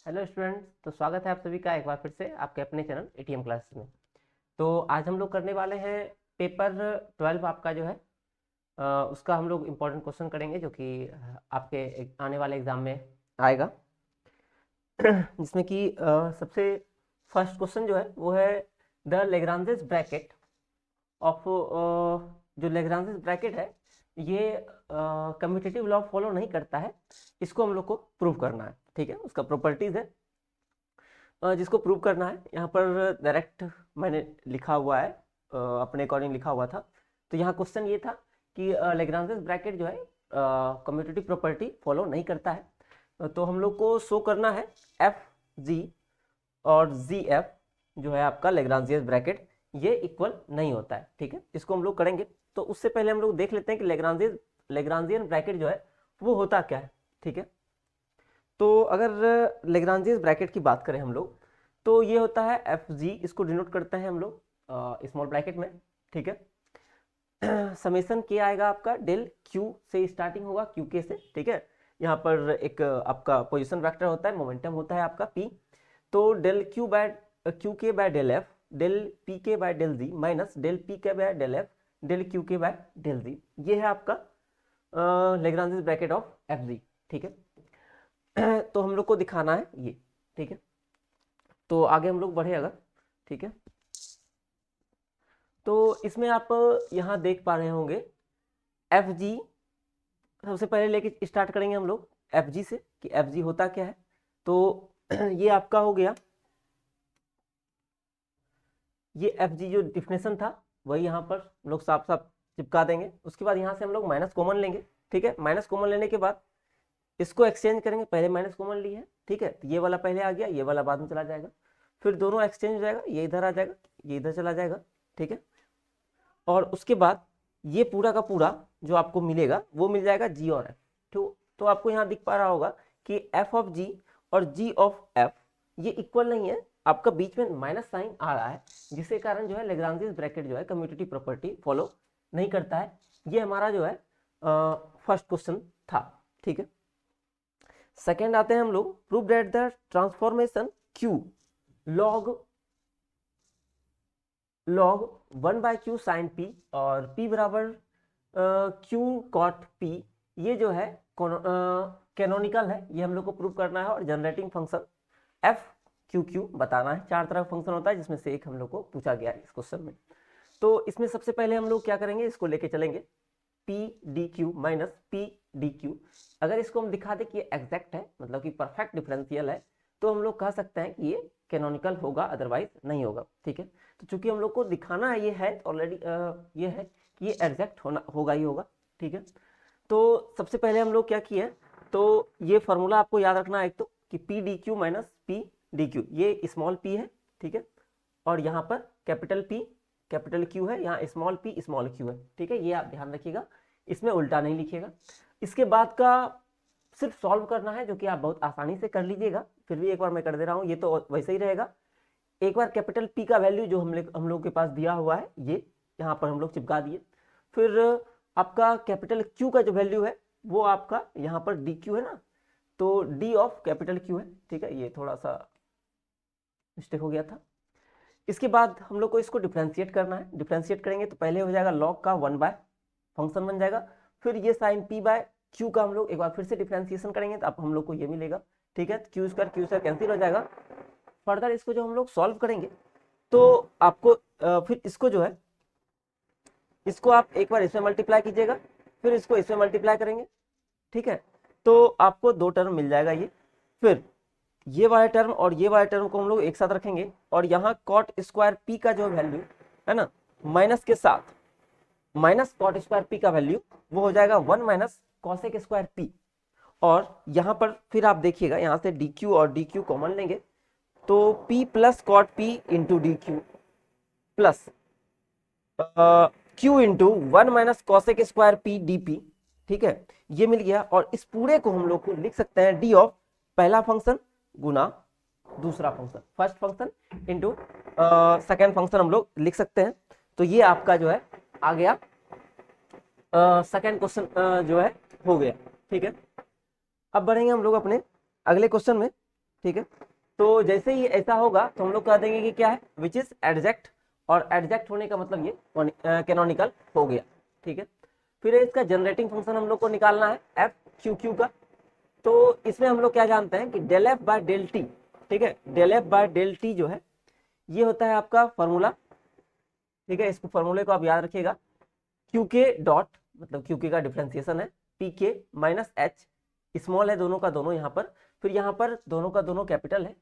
Hello students, तो स्वागत है आप सभी का एक बार फिर से आपके अपने चैनल एटीएम क्लासेस में। तो आज हम लोग करने वाले हैं पेपर 12 आपका जो है उसका हम लोग इम्पोर्टेंट क्वेश्चन करेंगे जो कि आपके आने वाले एग्जाम में आएगा। जिसमें कि सबसे फर्स्ट क्वेश्चन जो है वो है द लेग्रांजेस ब्रैकेट ऑफ जो लेग्रांजेस ब्रैकेट है ये कम्यूटेटिव लॉ फॉलो नहीं करता है। इसको हम लोग को प्रूव करना है, ठीक है। उसका प्रॉपर्टीज है जिसको प्रूव करना है। यहाँ पर डायरेक्ट मैंने लिखा हुआ है, अपने अकॉर्डिंग लिखा हुआ था। तो यहाँ क्वेश्चन ये था कि लेग्रांजेस ब्रैकेट जो है कम्यूटेटिव प्रॉपर्टी फॉलो नहीं करता है। तो हम लोग को शो करना है एफ जी और जी एफ जो है आपका लेग्रांजियस ब्रैकेट ये इक्वल नहीं होता है, ठीक है। इसको हम लोग करेंगे। तो उससे पहले हम लोग देख लेते हैं कि लेग्रांजियन ब्रैकेट जो है वो होता क्या है, ठीक है। तो अगर लेग्रांजियस ब्रैकेट की बात करें हम लोग तो ये होता है एफ जी, इसको डिनोट करते हैं हम लोग स्मॉल ब्रैकेट में, ठीक है। समेशन के आएगा आपका डेल क्यू से स्टार्टिंग होगा, क्यू के से, ठीक है। यहाँ पर एक आपका पोजीशन वेक्टर होता है, मोमेंटम होता है आपका पी। तो del Q by Q K by del F del P K by del G minus del P K by del F del Q K by del G, ये है आपका Lagrange's bracket of F G, ठीक है। तो हम लोग को दिखाना है ये, ठीक है। तो आगे हम लोग बढ़े अगर, ठीक है। तो इसमें आप यहाँ देख पा रहे होंगे एफ जी, सबसे पहले लेके स्टार्ट करेंगे हम लोग एफ जी से कि एफ जी होता क्या है। तो ये आपका हो गया, ये एफ जी जो डिफिनेशन था वही यहाँ पर हम लोग साफ साफ चिपका देंगे। उसके बाद यहाँ से हम लोग माइनस कॉमन लेंगे, ठीक है। माइनस कॉमन लेने के बाद इसको एक्सचेंज करेंगे, पहले माइनस कॉमन ली है, ठीक है। तो ये वाला पहले आ गया, ये वाला बाद में चला जाएगा, फिर दोनों एक्सचेंज हो जाएगा, ये इधर आ जाएगा, ये इधर चला जाएगा, ठीक है। और उसके बाद ये पूरा का पूरा जो आपको मिलेगा वो मिल जाएगा जी और एफ। तो आपको यहाँ दिख पा रहा होगा कि एफ ऑफ जी और जी ऑफ एफ ये इक्वल नहीं है, आपका बीच में माइनस साइन आ रहा है, जिसके कारण जो है लेग्रांजियस ब्रैकेट जो है कम्यूटेटिव प्रॉपर्टी फॉलो नहीं करता है। ये हमारा जो है फर्स्ट क्वेश्चन था, ठीक है। सेकेंड आते हैं हम लोग, prove that the transformation q log log 1/q sine p और p बराबर q कॉट p, ये जो है कैनोनिकल है, ये हम लोग को प्रूव करना है। और generating function F Q Q बताना है। चार तरह का फंक्शन होता है जिसमें से एक हम लोग को पूछा गया है इस क्वेश्चन में। तो इसमें सबसे पहले हम लोग क्या करेंगे, इसको लेके चलेंगे P D q minus P D Q. अगर इसको हम दिखा दें कि ये एग्जैक्ट है, मतलब कि परफेक्ट डिफरेंशियल है, तो हम लोग कह सकते हैं कि ये कैनोनिकल होगा, अदरवाइज नहीं होगा, ठीक है। तो चूंकि हम लोग को दिखाना है, ये है ऑलरेडी, ये है कि ये एग्जैक्ट होना होगा ही होगा, ठीक है। तो सबसे पहले हम लोग क्या किए, तो ये फॉर्मूला आपको याद रखना है एक तो कि P D q minus P D Q, ये स्मॉल पी है, ठीक है। और यहाँ पर कैपिटल पी कैपिटल क्यू है, यहाँ स्मॉल पी स्मॉल क्यू है, ठीक है। ये आप ध्यान रखिएगा, इसमें उल्टा नहीं लिखिएगा। इसके बाद का सिर्फ सॉल्व करना है, जो कि आप बहुत आसानी से कर लीजिएगा। फिर भी एक बार मैं कर दे रहा हूँ, ये तो वैसे ही रहेगा। एक बार कैपिटल पी का वैल्यू जो हम लोग के पास दिया हुआ है ये यहाँ पर हम लोग चिपका दिए। फिर आपका कैपिटल क्यू का जो वैल्यू है वो आपका यहाँ पर डी क्यू है ना, तो डी ऑफ कैपिटल क्यू है, ठीक है। ये थोड़ा सा मिस्टेक हो गया था। इसके बाद हम लोग को इसको डिफ्रेंशिएट करना है। डिफ्रेंशिएट करेंगे तो पहले हो जाएगा लॉग का 1/, फंक्शन बन जाएगा। फिर ये साइन पी बाय क्यू का हम लोग एक बार फिर से डिफ्रेंशिएशन करेंगे तो अब हम लोग को ये मिलेगा, ठीक है। क्यू स्क्वायर कैंसिल हो जाएगा। फर्दर इसको जो हम लोग सॉल्व करेंगे तो आपको फिर इसको जो है, इसको आप एक बार इसमें मल्टीप्लाई कीजिएगा, फिर इसको इसमें मल्टीप्लाई करेंगे, ठीक है। तो आपको दो टर्म मिल जाएगा ये। फिर ये वाले टर्म और ये वाले टर्म को हम लोग एक साथ रखेंगे, और यहाँ कॉट स्क्वायर पी का जो वैल्यू है ना, माइनस के साथ माइनस कॉट स्क्वायर पी का वैल्यू वो हो जाएगा 1 माइनस कॉसेक स्क्वायर पी। और यहाँ पर फिर आप देखिएगा, यहाँ से डी क्यू और डी क्यू कॉमन लेंगे, तो p plus cot p into d q plus q into 1 minus cosec square p d p, ठीक है। ये मिल गया। और इस पूरे को हम लोग को लिख सकते हैं डी ऑफ पहला फंक्शन गुना दूसरा function, first function into second function हम लोग लिख सकते हैं। तो ये आपका जो है आ गया सेकेंड क्वेश्चन जो है हो गया, ठीक है। अब बढ़ेंगे हम लोग अपने अगले क्वेश्चन में, ठीक है। तो जैसे ही ऐसा होगा तो हम लोग कह देंगे कि क्या है, विच इज एडजेक्ट, और एडजेक्ट होने का मतलब ये कैनोनिकल हो गया, ठीक है। फिर इसका जनरेटिंग फंक्शन हम लोग को निकालना है एफ क्यू क्यू का। तो इसमें हम लोग क्या जानते हैं कि del f by del t, ठीक है, del f by del t जो है ये होता है आपका फॉर्मूला, ठीक है। इसको फॉर्मूले को आप याद रखिएगा, क्यू के डॉट मतलब क्यू के का डिफ्रेंसिएशन है पी के माइनस एच, स्मॉल है दोनों का दोनों यहाँ पर, फिर यहाँ पर दोनों का दोनों कैपिटल है,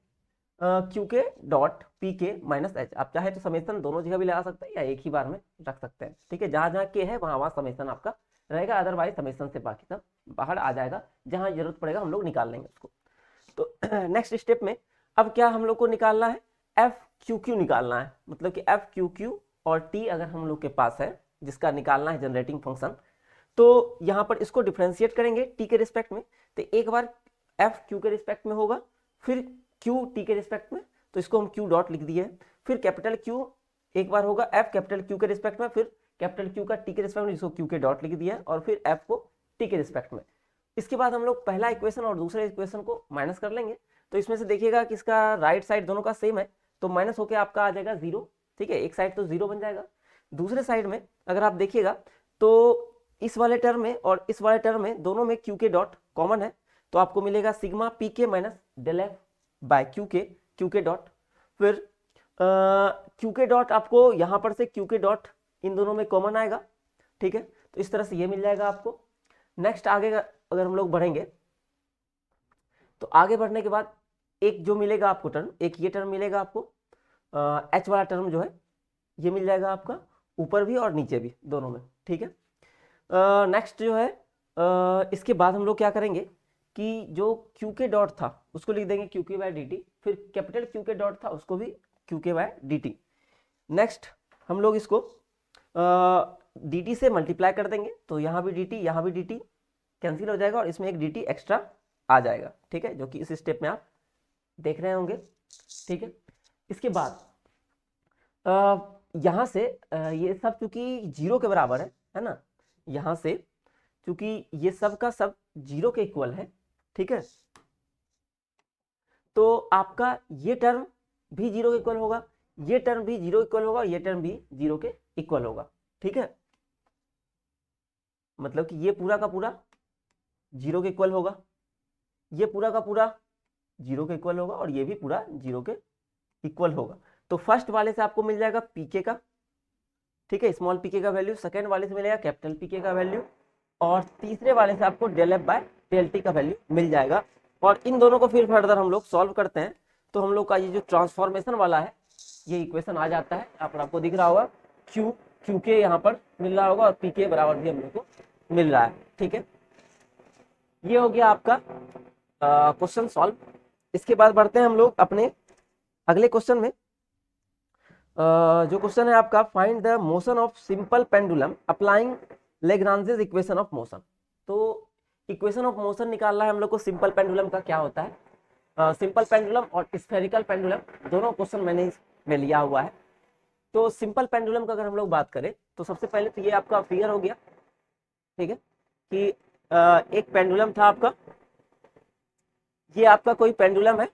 क्यू के डॉट पी के माइनस एच। आप चाहे तो समेसन दोनों जगह भी लगा सकते हैं या एक ही बार में रख सकते हैं, ठीक है। जहां जहां के है वहां वहां समेसन आपका रहेगा, अदरवाइज समेसन से बाकी सब बाहर आ जाएगा, जहां जरूरत पड़ेगा हम लोग निकाल लेंगे उसको। तो नेक्स्ट स्टेप में अब क्या हम लोग को निकालना है, एफ क्यू क्यू निकालना है, मतलब कि एफ क्यू क्यू और टी अगर हम लोग के पास है जिसका निकालना है जनरेटिंग फंक्शन, तो यहाँ पर इसको डिफ्रेंशिएट करेंगे टी के रिस्पेक्ट में। तो एक बार एफ क्यू के रिस्पेक्ट में होगा, फिर क्यू टी के रिस्पेक्ट में, तो इसको हम क्यू डॉट लिख दिए, फिर कैपिटल क्यू एक बार होगा एफ कैपिटल क्यू के रिस्पेक्ट में, फिर कैपिटल क्यू का टी के रिस्पेक्ट में जिसको क्यू के डॉट लिख दिया, और फिर एफ को टी के रिस्पेक्ट में। इसके बाद हम लोग पहला इक्वेशन और दूसरे इक्वेशन को माइनस कर लेंगे। तो इसमें से देखिएगा कि इसका राइट साइड दोनों का सेम है, तो माइनस होकर आपका आ जाएगा 0, ठीक है। एक साइड तो 0 बन जाएगा, दूसरे साइड में अगर आप देखिएगा तो इस वाले टर्म में और इस वाले टर्म में दोनों में क्यू के डॉट कॉमन है, तो आपको मिलेगा सिग्मा पी के minus del f by Q के डॉट। फिर क्यू के डॉट आपको यहाँ पर से क्यू के डॉट इन दोनों में कॉमन आएगा, ठीक है। तो इस तरह से ये मिल जाएगा आपको। नेक्स्ट आगे अगर हम लोग बढ़ेंगे तो आगे बढ़ने के बाद एक जो मिलेगा आपको टर्म, एक ये टर्म मिलेगा आपको, एच वाला टर्म जो है ये मिल जाएगा आपका ऊपर भी और नीचे भी दोनों में, ठीक है। नेक्स्ट जो है इसके बाद हम लोग क्या करेंगे कि जो क्यू के डॉट था उसको लिख देंगे Q K bye D T, फिर कैपिटल क्यू के डॉट था उसको भी Q K bye D T. Next हम लोग इसको डी टी से मल्टीप्लाई कर देंगे, तो यहाँ भी डी टी यहाँ भी डी टी कैंसिल हो जाएगा और इसमें एक डी टी एक्स्ट्रा आ जाएगा, ठीक है, जो कि इस स्टेप में आप देख रहे होंगे, ठीक है। इसके बाद यहाँ से ये सब चूंकि 0 के बराबर है ना, यहाँ से चूंकि ये सब का सब 0 के इक्वल है, ठीक है, तो आपका ये टर्म भी 0 के इक्वल होगा, ये टर्म भी 0 इक्वल होगा, ये टर्म भी 0 के इक्वल होगा, ठीक है। मतलब कि ये पूरा का पूरा 0 के इक्वल होगा, ये पूरा का पूरा 0 के इक्वल होगा और ये भी पूरा 0 के इक्वल होगा। तो फर्स्ट वाले से आपको मिल जाएगा पीके का, ठीक है, स्मॉल पीके का वैल्यू, सेकंड वाले से मिलेगा कैपिटल पीके का वैल्यू, और तीसरे वाले से आपको del f by del t का वैल्यू मिल जाएगा। और इन दोनों को फिर फर्दर हम लोग सॉल्व करते हैं, तो हम लोग का ये जो ट्रांसफॉर्मेशन वाला है ये इक्वेशन आ जाता है, यहाँ पर आपको दिख रहा होगा क्यू के यहाँ पर मिल रहा होगा और पी के बराबर भी हम लोग को मिल रहा है, ठीक है। ये हो गया आपका क्वेश्चन सॉल्व। इसके बाद बढ़ते हैं हम लोग अपने अगले क्वेश्चन में। जो क्वेश्चन है आपका, find the motion of simple pendulum applying Lagrange's equation of motion. तो इक्वेशन ऑफ मोशन निकालना है हम लोग को सिंपल पेंडुलम का, क्या होता है सिंपल पेंडुलम और स्फेरिकल पेंडुलम, दोनों क्वेश्चन मैंने इसमें लिया हुआ है। तो सिंपल पेंडुलम का अगर हम लोग बात करें तो सबसे पहले तो ये आपका फिगर हो गया, ठीक है, कि एक पेंडुलम था आपका, ये आपका कोई पेंडुलम है,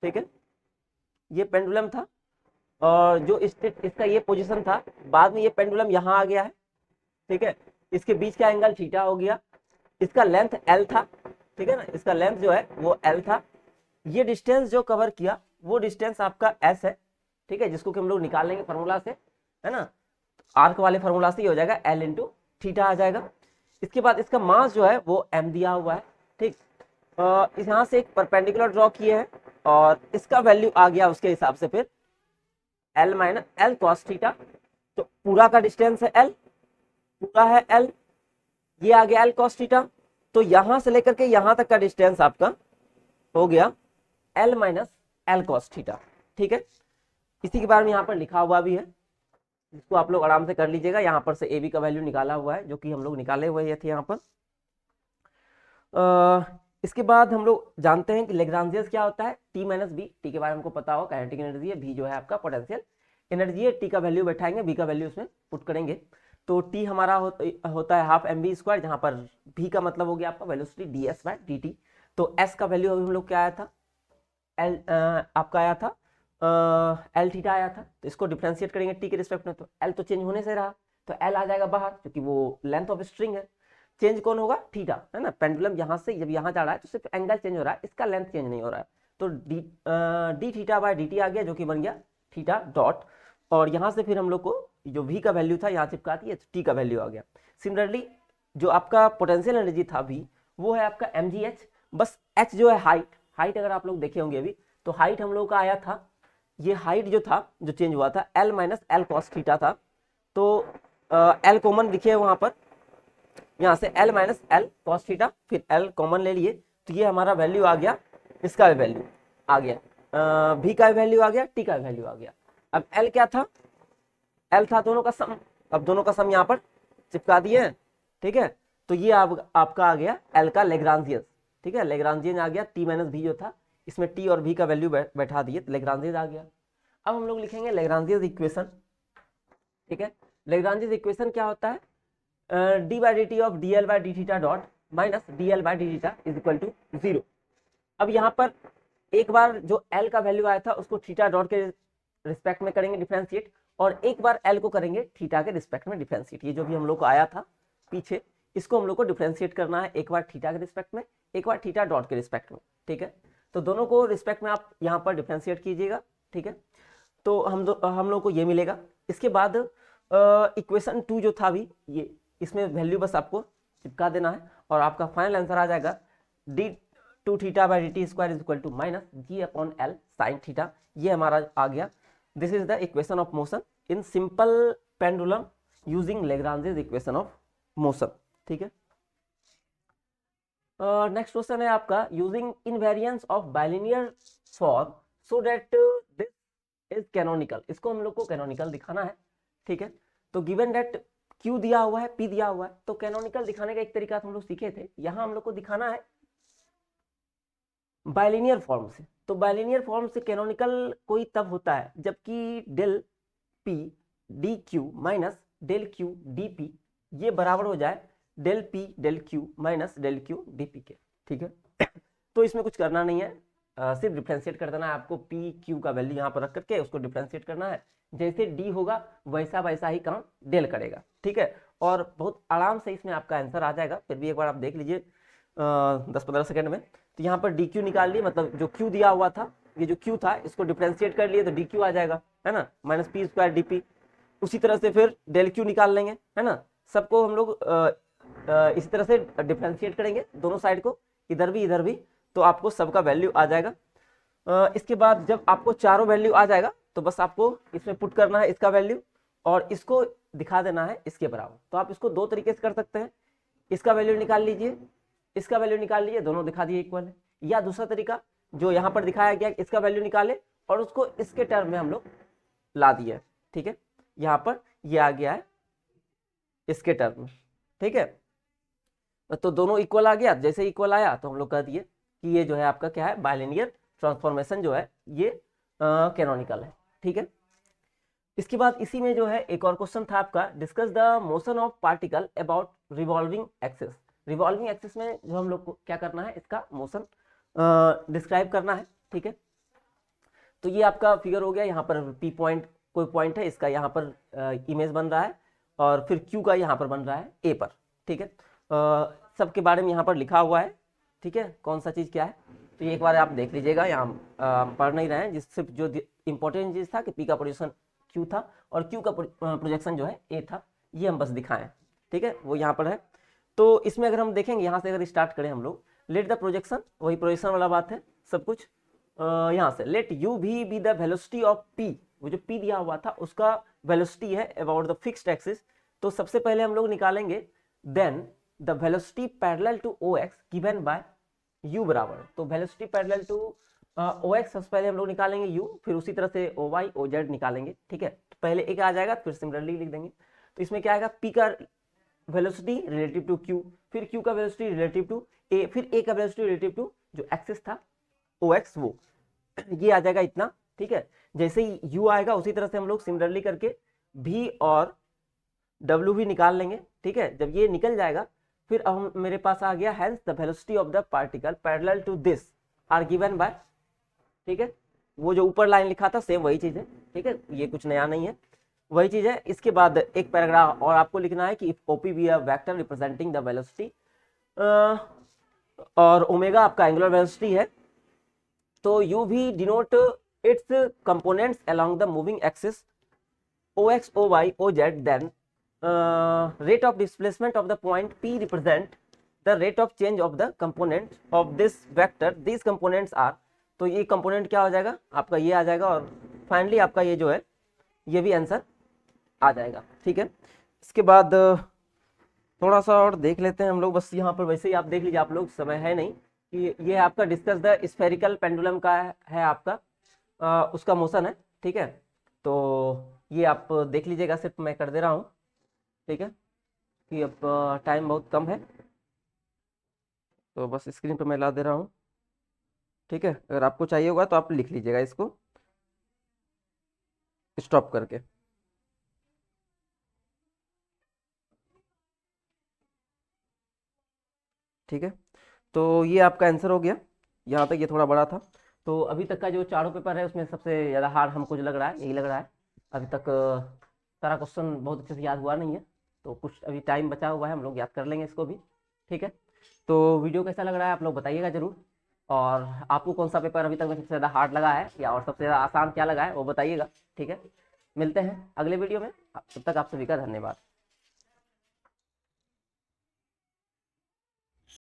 ठीक है, ये पेंडुलम था और जो इसका ये पोजीशन था, बाद में ये पेंडुलम यहाँ आ गया है, ठीक है, इसके बीच का एंगल थीटा हो गया, इसका लेंथ एल था, ठीक है ना, इसका लेंथ जो है वो एल था, ये डिस्टेंस जो कवर किया वो डिस्टेंस आपका एस है, ठीक है, जिसको कि हम लोग निकाल लेंगे फार्मूला से, है ना, आर्क वाले फार्मूला से ये हो जाएगा एल इंटू थीटा आ जाएगा। इसके बाद इसका मास जो है वो एम दिया हुआ है, ठीक, इस यहाँ से एक परपेंडिकुलर ड्रॉ किए हैं और इसका वैल्यू आ गया उसके हिसाब से फिर L minus L cos theta, तो पूरा का डिस्टेंस है एल, पूरा है एल, ये आ गया एल कॉस थीटा, तो यहां से लेकर के यहां तक का डिस्टेंस आपका हो गया L minus L cos theta, ठीक है। इसी के बारे में यहाँ पर लिखा हुआ भी है, जिसको आप लोग आराम से कर लीजिएगा, यहाँ पर से ए बी का वैल्यू निकाला हुआ है जो कि हम लोग निकाले हुए थे यहाँ पर। इसके बाद हम लोग जानते हैं कि लेग्रांजियस क्या होता है, टी माइनस बी, टी के बारे में हमको पता हो, काइनेटिक एनर्जी है, बी जो है आपका पोटेंशियल एनर्जी है, टी का वैल्यू बैठाएंगे, बी का वैल्यू उसमें पुट करेंगे, तो टी हमारा होता है हाफ एम बी स्क्वायर, जहाँ पर बी का मतलब हो गया आपका velocity d s by D t, तो एस का वैल्यू अभी हम लोग क्या आया था, एल आपका आया था एल थीटा आया था। तो इसको डिफ्रेंशिएट करेंगे टी के रिस्पेक्ट में, तो एल तो चेंज होने से रहा, तो एल आ जाएगा बाहर क्योंकि वो लेंथ ऑफ स्ट्रिंग है। चेंज कौन होगा, थीटा, है ना। पेंडुलम यहाँ से जब यहाँ जा रहा है तो सिर्फ एंगल चेंज हो रहा है, इसका लेंथ चेंज नहीं हो रहा है। तो D theta by D T आ गया, जो कि बन गया थीटा डॉट। और यहाँ से फिर हम लोग को जो v का वैल्यू था यहाँ चिपका दिया, टी का वैल्यू आ गया। सिमिलरली जो आपका पोटेंशियल एनर्जी था v, वो है आपका mgh। बस h जो है हाइट अगर आप लोग देखे होंगे अभी, तो हाइट हम लोग का आया था, ये हाइट जो था जो चेंज हुआ था l minus L cos theta था। तो l कॉमन दिखे वहां पर, यहाँ से l minus L cos theta, फिर l कॉमन ले लिए, तो ये हमारा वैल्यू आ गया, इसका वैल्यू आ गया, v का वैल्यू आ गया, t का वैल्यू आ गया। अब l क्या था, l था दोनों का सम, अब दोनों का सम यहाँ पर चिपका दिए हैं, ठीक है। तो ये आपका आ गया l का लेग्रांजियन, ठीक है, लेग्रांजियन आ गया। t माइनस v जो था, इसमें t और v का वैल्यू बैठा दिए, तो लेग्रांजियन आ गया। अब हम लोग लिखेंगे लेग्रांजियन इक्वेशन, ठीक है। लेग्रांजियन इक्वेशन क्या होता है, d by d t of d l by d theta dot minus d l by d theta is equal to 0। अब यहाँ पर एक बार जो एल का वैल्यू आया था उसको थीटा डॉट के रिस्पेक्ट में करेंगे डिफरेंशिएट, और एक बार एल को करेंगे थीटा के रिस्पेक्ट में डिफरेंशिएट। ये जो भी हम लोग को आया था पीछे, इसको हम लोग को डिफरेंशिएट करना है, एक बार थीटा के रिस्पेक्ट में, एक बार थीटा डॉट के रिस्पेक्ट में, ठीक है। तो दोनों को रिस्पेक्ट में आप यहाँ पर डिफरेंशिएट कीजिएगा, ठीक है। तो हम लोग को ये मिलेगा। इसके बाद इक्वेशन 2 जो था भी, ये इसमें वैल्यू बस आपको चिपका देना है, और आपका फाइनल आंसर आ जाएगा d two theta by d t square is equal to minus g upon l sine theta. ये हमारा आ गया। This is the equation of motion in simple pendulum using Lagrange's equation of motion, ठीक है। Next question है आपका, using invariance of bilinear form so that this is canonical. इसको हम लोग को कैनोनिकल दिखाना है, ठीक है। तो गिवन दैट Q दिया हुआ है, P दिया हुआ है, तो कैनोनिकल दिखाने का एक तरीका हम लोग सीखे थे, यहां हम लोग को दिखाना है बाइलिनियर फॉर्म से। तो बाइलिनियर फॉर्म से कैनोनिकल कोई तब होता है जबकि del P d q minus del Q d P ये बराबर हो जाए del P del Q minus del Q d P के, ठीक है। तो इसमें कुछ करना नहीं है, सिर्फ डिफ्रेंशिएट कर देना है आपको। P Q का वैल्यू यहाँ पर रख करके उसको डिफ्रेंशिएट करना है, जैसे डी होगा वैसा वैसा ही काम डेल करेगा, ठीक है। और बहुत आराम से इसमें आपका आंसर आ जाएगा। फिर भी एक बार आप देख लीजिए 10-15 सेकंड में। तो यहाँ पर डी क्यू निकाल लिए, मतलब जो क्यू दिया हुआ था, ये जो क्यू था इसको डिफ्रेंशिएट कर लिए तो डी क्यू आ जाएगा, है ना, minus P square D P. उसी तरह से फिर डेल क्यू निकाल लेंगे, है ना। सबको हम लोग इसी तरह से डिफ्रेंशिएट करेंगे दोनों साइड को, इधर भी, तो आपको सबका वैल्यू आ जाएगा। इसके बाद जब आपको चारों वैल्यू आ जाएगा तो बस आपको इसमें पुट करना है इसका वैल्यू, और इसको दिखा देना है इसके बराबर। तो आप इसको दो तरीके से कर सकते हैं, इसका वैल्यू निकाल लीजिए, इसका वैल्यू निकाल लीजिए, दोनों दिखा दिए इक्वल है। या दूसरा तरीका जो यहाँ पर दिखाया गया, इसका वैल्यू निकाले और उसको इसके टर्म में हम लोग ला दिए, ठीक है। यहाँ पर ये आ गया है इसके टर्म में, ठीक है। तो दोनों इक्वल आ गया, जैसे इक्वल आया तो हम लोग कह दिए कि ये जो है आपका क्या है, बाइलिनियर ट्रांसफॉर्मेशन जो है ये कैनोनिकल है, ठीक है। इसके बाद इसी में जो है एक और क्वेश्चन था आपका, discuss the motion of particle about revolving axis. Revolving axis में जो हम लोग को क्या करना है, इसका मोशन डिस्क्राइब करना है, ठीक है। तो ये आपका फिगर हो गया, यहाँ पर पी पॉइंट कोई पॉइंट है, इसका यहाँ पर इमेज बन रहा है, और फिर क्यू का यहाँ पर बन रहा है ए पर, ठीक है। सबके बारे में यहाँ पर लिखा हुआ है, ठीक है, कौन सा चीज़ क्या है। तो ये एक बार आप देख लीजिएगा, यहाँ पढ़ नहीं रहे हैं, जिस सिर्फ जो इंपॉर्टेंट चीज़ था कि पी का पोजीशन क्यू था और क्यू का प्रोजेक्शन जो है ए था, ये हम बस दिखाएं, ठीक है, वो यहाँ पर है। तो इसमें अगर हम देखेंगे, यहाँ से अगर स्टार्ट करें हम लोग, लेट द प्रोजेक्शन, वही प्रोजेक्शन वाला बात है सब कुछ। यहाँ से लेट यू भी be the velocity of P, वो जो पी दिया हुआ था उसका वेलोसिटी है अबाउट द फिक्स्ड एक्सिस। तो सबसे पहले हम लोग निकालेंगे then the velocity parallel to O X given by u बराबर। तो velocity parallel to O X सबसे पहले हम लोग निकालेंगे u, फिर उसी तरह से ओ वाई ओ जेड निकालेंगे, ठीक है। तो पहले एक आ जाएगा, फिर सिमिलरली लिख देंगे। तो इसमें क्या आएगा, p का वेलोसिटी रिलेटिव टू q, फिर q का वेलोसिटी रिलेटिव टू a, फिर a का वेलोसिटी रिलेटिव टू जो एक्सिस था ओ एक्स, वो ये आ जाएगा इतना, ठीक है। जैसे ही u आएगा उसी तरह से हम लोग सिमिलरली करके v और w भी निकाल लेंगे, ठीक है। जब ये निकल जाएगा फिर अब मेरे पास आ गया hence the velocity of the particle parallel to this are given by, ठीक है, वो जो ऊपर लाइन लिखा था सेम वही चीज है, ठीक है, ये कुछ नया नहीं है, वही चीज है। इसके बाद एक पैराग्राफ और आपको लिखना है कि if OP be a vector representing the velocity और ओमेगा आपका एंगुलर वेलोसिटी है, तो यू भी denote it's components along the moving axis ox oy oz, then rate of displacement of the point p represent the rate of change of the component of this vector, these components are, तो ये component क्या हो जाएगा आपका, ये आ जाएगा, और finally आपका ये जो है ये भी आंसर आ जाएगा, ठीक है। इसके बाद थोड़ा सा और देख लेते हैं हम लोग, बस यहाँ पर वैसे ही आप देख लीजिए, आप लोग समय है नहीं, कि ये आपका डिस्कस द स्फेरिकल पेंडुलम का है आपका उसका मोशन है, ठीक है। तो ये आप देख लीजिएगा, सिर्फ मैं कर दे रहा हूँ, ठीक है, कि अब टाइम बहुत कम है, तो बस स्क्रीन पर मैं ला दे रहा हूँ, ठीक है। अगर आपको चाहिए होगा तो आप लिख लीजिएगा इसको स्टॉप करके, ठीक है। तो ये आपका आंसर हो गया, यहाँ तक ये थोड़ा बड़ा था। तो अभी तक का जो चारों पेपर है उसमें सबसे ज़्यादा हार्ड हमको जो लग रहा है यही लग रहा है। अभी तक सारा क्वेश्चन बहुत अच्छे से याद हुआ नहीं है, तो कुछ अभी टाइम बचा हुआ है, हम लोग याद कर लेंगे इसको भी, ठीक है। तो वीडियो कैसा लग रहा है आप लोग बताइएगा ज़रूर, और आपको कौन सा पेपर अभी तक में सबसे ज़्यादा हार्ड लगा है या और सबसे ज़्यादा आसान क्या लगा है वो बताइएगा, ठीक है। मिलते हैं अगले वीडियो में, तब तक आप सभी का धन्यवाद।